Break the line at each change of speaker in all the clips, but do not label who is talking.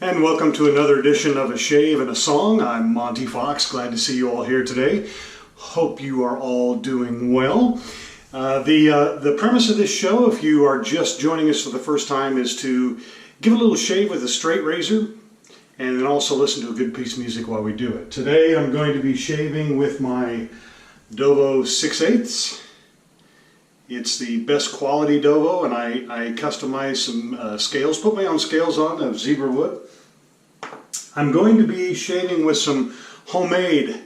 And welcome to another edition of A Shave and a Song. I'm Monty Fox. Glad to see you all here today. Hope you are all doing well. The premise of this show, if you are just joining us for the first time, is to give a little shave with a straight razor and then also listen to a good piece of music while we do it. Today I'm going to be shaving with my Dovo 6/8. It's the best quality Dovo, and I customized some scales, put my own scales on of zebra wood. I'm going to be shaving with some homemade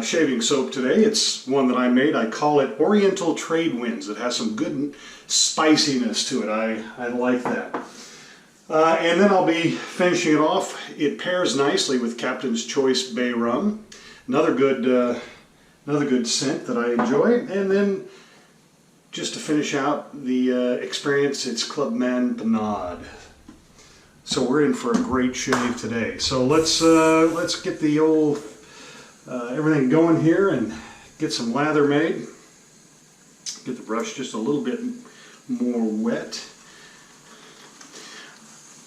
shaving soap today. It's one that I made. I call it Oriental Trade Winds. It has some good spiciness to it. I like that. And then I'll be finishing it off. It pairs nicely with Captain's Choice Bay Rum. Another good scent that I enjoy. And then just to finish out the experience, it's Clubman Pinaud. So we're in for a great shave today. So let's get the old everything going here and get some lather made. Get the brush just a little bit more wet.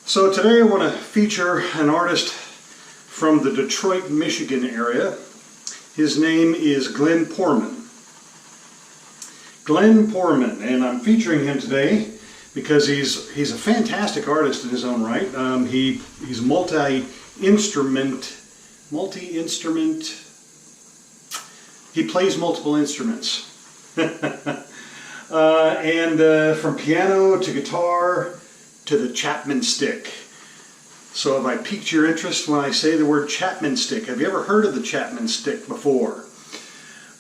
So today I want to feature an artist from the Detroit, Michigan area. His name is Glenn Poorman. Glenn Poorman, and I'm featuring him today because he's a fantastic artist in his own right. He's multi-instrument. He plays multiple instruments, and from piano to guitar to the chapman stick. So have I piqued your interest when I say the word chapman stick? Have you ever heard of the chapman stick before?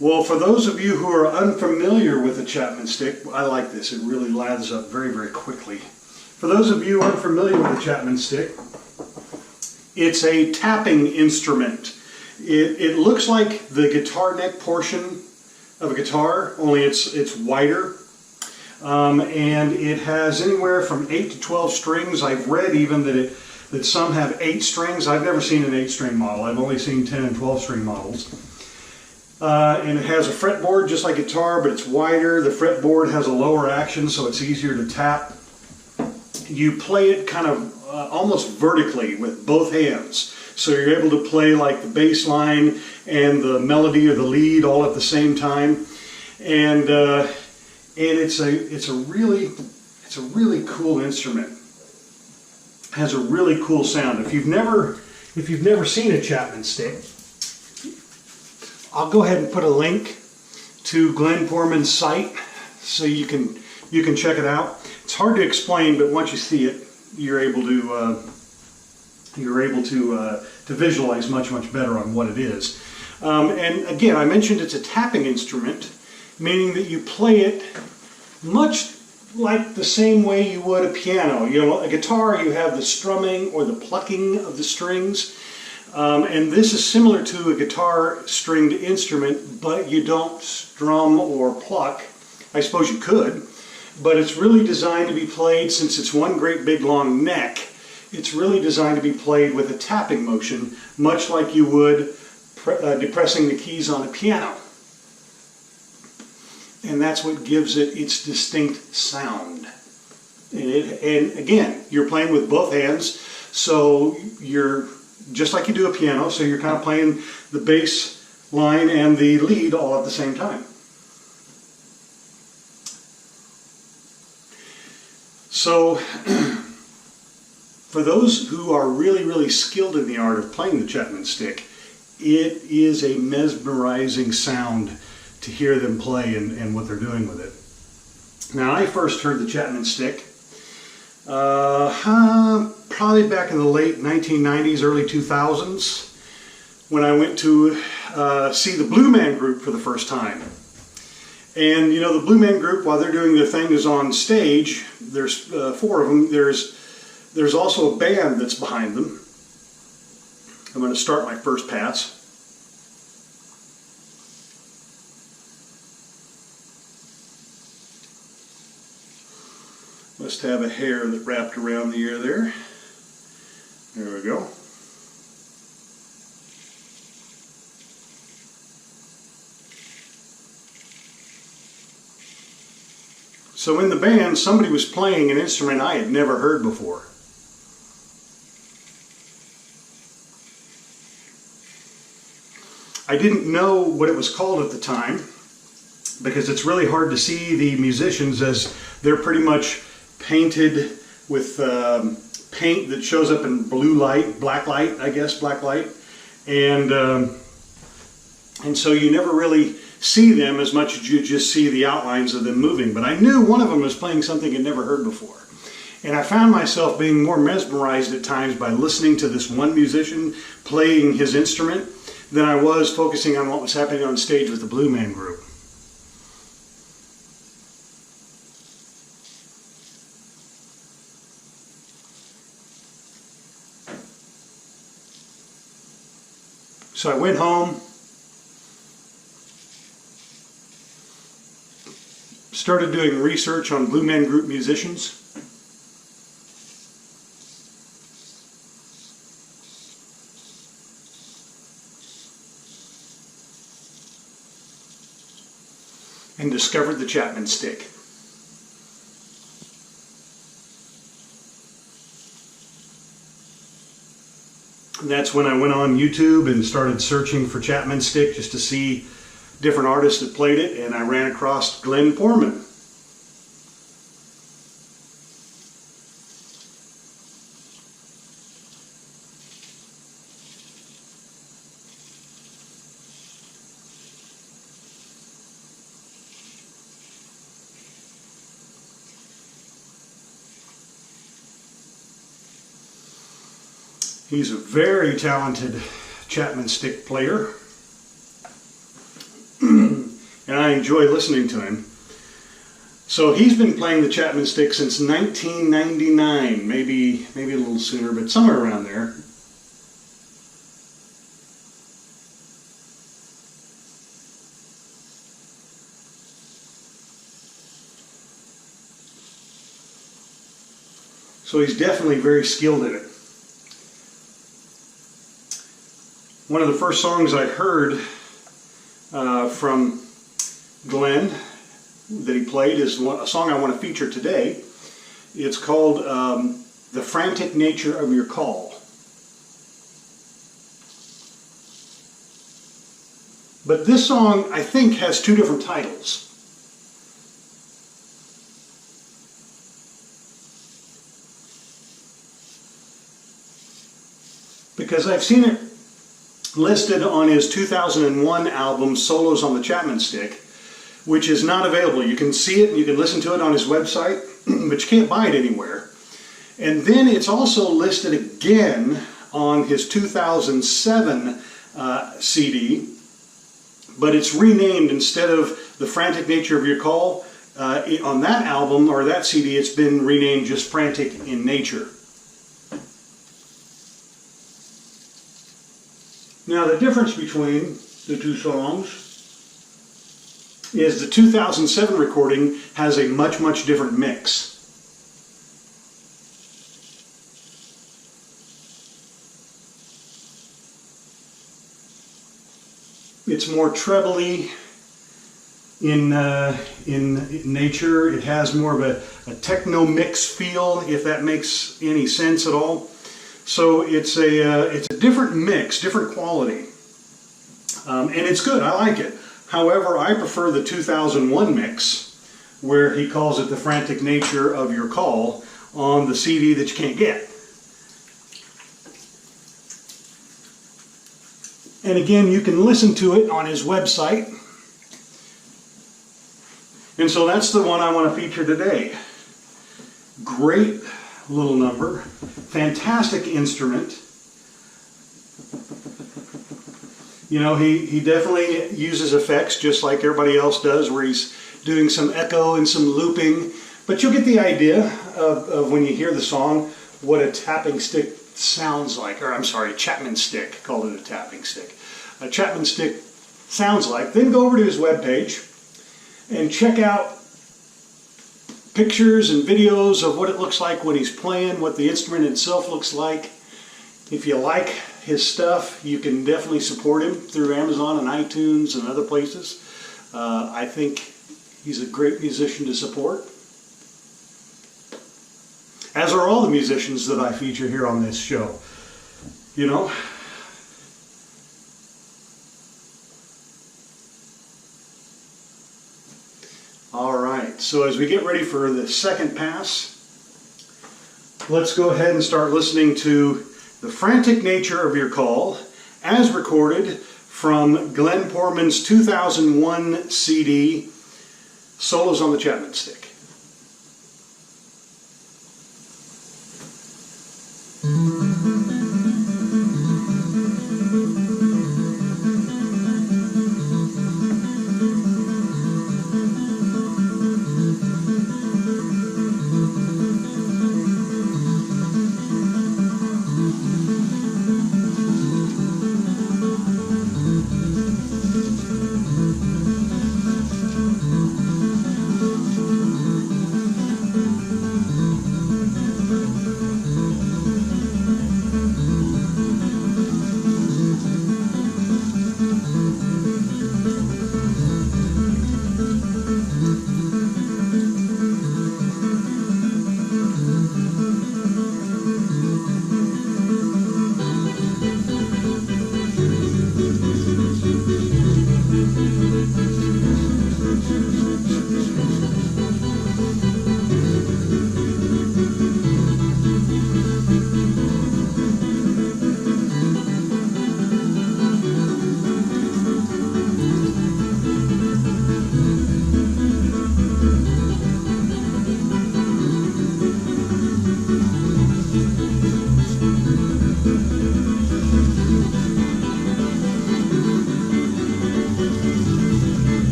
Well, for those of you who are unfamiliar with the chapman stick, I like this. It really lathers up very, very quickly. For those of you unfamiliar with the chapman stick, it's a tapping instrument. It looks like the guitar neck portion of a guitar, only it's wider. And it has anywhere from 8 to 12 strings. I've read even that some have 8 strings. I've never seen an 8-string model. I've only seen 10 and 12-string models. And it has a fretboard just like guitar, but it's wider. The fretboard has a lower action, so it's easier to tap. You play it kind of almost vertically with both hands. So you're able to play like the bass line and the melody or the lead all at the same time. And it's a really cool instrument. It has a really cool sound. If you've never seen a chapman stick, I'll go ahead and put a link to Glenn Poorman's site so you can check it out. It's hard to explain, but once you see it, you're able to visualize much better on what it is. And again, I mentioned it's a tapping instrument, meaning that you play it much like the same way you would a piano. You know, a guitar, you have the strumming or the plucking of the strings. And this is similar to a guitar stringed instrument, but you don't strum or pluck. I suppose you could, but it's really designed to be played, since it's one great big long neck, it's really designed to be played with a tapping motion, much like you would depressing the keys on a piano. And that's what gives it its distinct sound. And again, you're playing with both hands, so you're just like you do a piano, so you're kind of playing the bass line and the lead all at the same time. So, for those who are really skilled in the art of playing the chapman stick, it is a mesmerizing sound to hear them play and what they're doing with it. Now, I first heard the chapman stick probably back in the late 1990s, early 2000s, when I went to see the Blue Man Group for the first time. And you know, the Blue Man Group, while they're doing their thing, is on stage. There's 4 of them. There's also a band that's behind them. I'm going to start my first pass. Must have a hair that wrapped around the ear there. There we go. So in the band, somebody was playing an instrument I had never heard before. I didn't know what it was called at the time, because it's really hard to see the musicians, as they're pretty much painted with paint that shows up in blue light, black light, I guess, black light. And so you never really see them as much as you just see the outlines of them moving. But I knew one of them was playing something I'd never heard before. And I found myself being more mesmerized at times by listening to this one musician playing his instrument than I was focusing on what was happening on stage with the Blue Man Group. So I went home, started doing research on Blue Man Group musicians. And discovered the Chapman stick. And that's when I went on YouTube and started searching for Chapman stick just to see different artists that played it, and I ran across Glenn Poorman. He's a very talented Chapman stick player, and I enjoy listening to him. So he's been playing the Chapman stick since 1999, maybe a little sooner, but somewhere around there. So he's definitely very skilled in it. One of the first songs I heard from Glenn that he played is a song I want to feature today. It's called The Frantic Nature of Your Call. But this song, I think, has two different titles. Because I've seen it listed on his 2001 album, Solos on the Chapman Stick, which is not available. You can see it and you can listen to it on his website, but you can't buy it anywhere. And then it's also listed again on his 2007 CD, but it's renamed. Instead of The Frantic Nature of Your Call, on that album, or that CD, it's been renamed just Frantic in Nature. Now, the difference between the two songs is the 2007 recording has a much different mix. It's more trebly in nature. It has more of a techno mix feel, if that makes any sense at all. So it's a different mix, different quality, and it's good. I like it. However, I prefer the 2001 mix, where he calls it The Frantic Nature of Your Call, on the CD that you can't get. And again, you can listen to it on his website. And so that's the one I want to feature today. Great little number, fantastic instrument. You know, he definitely uses effects just like everybody else does, where he's doing some echo and some looping. But you'll get the idea of when you hear the song, what a tapping stick sounds like. Or I'm sorry, Chapman stick, called it a tapping stick. A Chapman stick sounds like. Then go over to his webpage and check out pictures and videos of what it looks like when he's playing, what the instrument itself looks like. If you like his stuff, you can definitely support him through Amazon and iTunes and other places. I think he's a great musician to support, as are all the musicians that I feature here on this show. You know, All right, so as we get ready for the second pass, let's go ahead and start listening to The Frantic Nature of Your Call, as recorded from Glenn Poorman's 2001 CD, Solos on the Chapman Stick.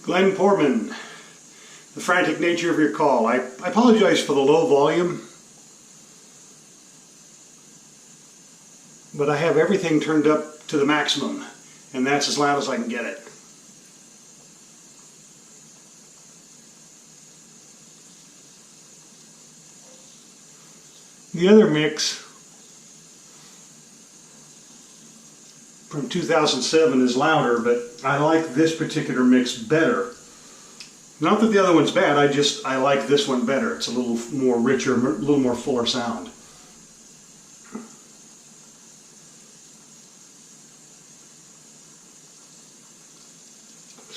Glenn Poorman, The Frantic Nature of Your Call. I apologize for the low volume, but I have everything turned up to the maximum, and that's as loud as I can get it. The other mix from 2007 is louder, but I like this particular mix better. Not that the other one's bad, I like this one better. It's a little more richer, a little more fuller sound.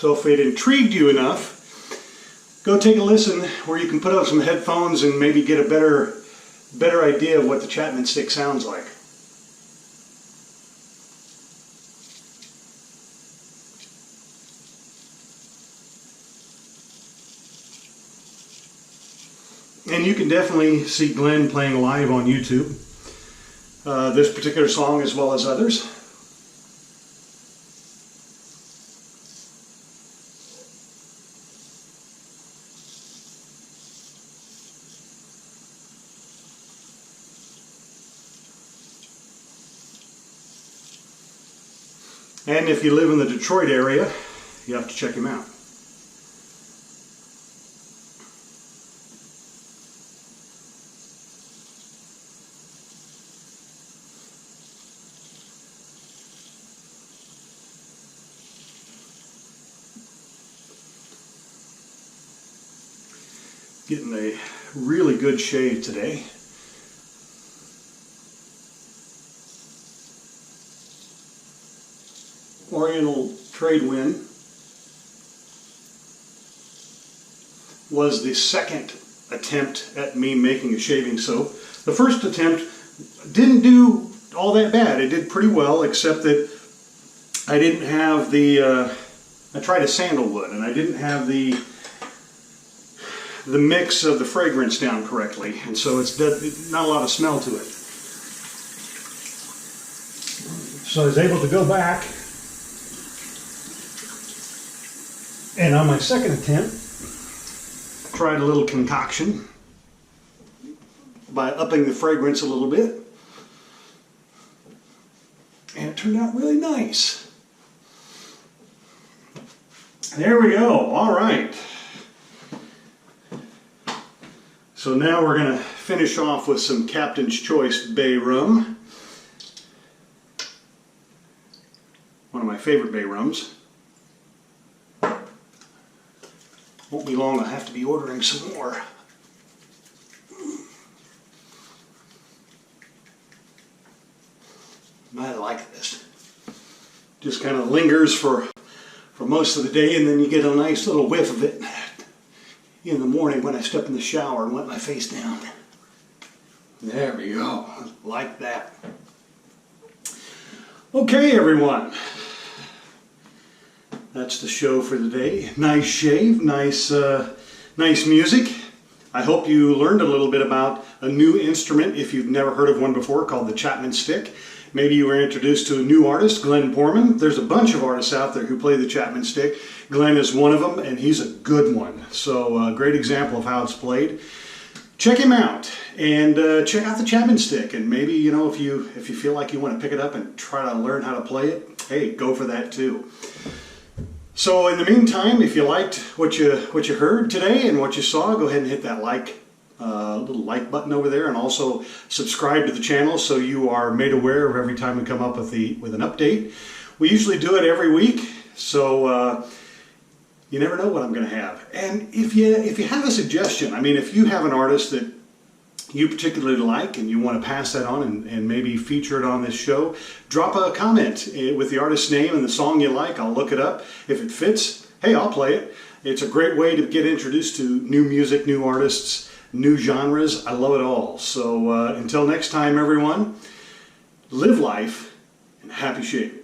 So if it intrigued you enough, go take a listen where you can put on some headphones and maybe get a better idea of what the chapman stick sounds like. And you can definitely see Glenn playing live on YouTube. This particular song as well as others. And if you live in the Detroit area, you have to check him out. Getting a really good shave today. Oriental trade wind was the second attempt at me making a shaving soap. The first attempt didn't do all that bad. It did pretty well, except that I didn't have the, I tried a sandalwood and I didn't have the mix of the fragrance down correctly, and so it's not a lot of smell to it. So I was able to go back, and on my second attempt, tried a little concoction by upping the fragrance a little bit, and it turned out really nice. There we go. All right. So now we're going to finish off with some Captain's Choice Bay rum. One of my favorite bay rums. Won't be long, I'll have to be ordering some more. I like this. Just kind of lingers for most of the day, and then you get a nice little whiff of it in the morning when I step in the shower and wet my face down. There we go, like that. Okay, everyone. That's the show for the day. Nice shave, nice music. I hope you learned a little bit about a new instrument if you've never heard of one before, called the chapman stick. Maybe you were introduced to a new artist, Glenn Poorman. There's a bunch of artists out there who play the chapman stick. Glenn is one of them, and he's a good one. So a great example of how it's played. Check him out, and check out the chapman stick. And maybe, you know, if you feel like you want to pick it up and try to learn how to play it, hey, go for that too. So in the meantime, if you liked what you heard today and what you saw, go ahead and hit that little like button over there, and also subscribe to the channel so you are made aware of every time we come up with an update. We usually do it every week, so you never know what I'm going to have. And if you have a suggestion, I mean, if you have an artist that you particularly like and you want to pass that on and maybe feature it on this show, drop a comment with the artist's name and the song you like. I'll look it up. If it fits, hey, I'll play it. It's a great way to get introduced to new music, new artists, new genres. I love it all. So until next time, everyone, live life and happy shaving.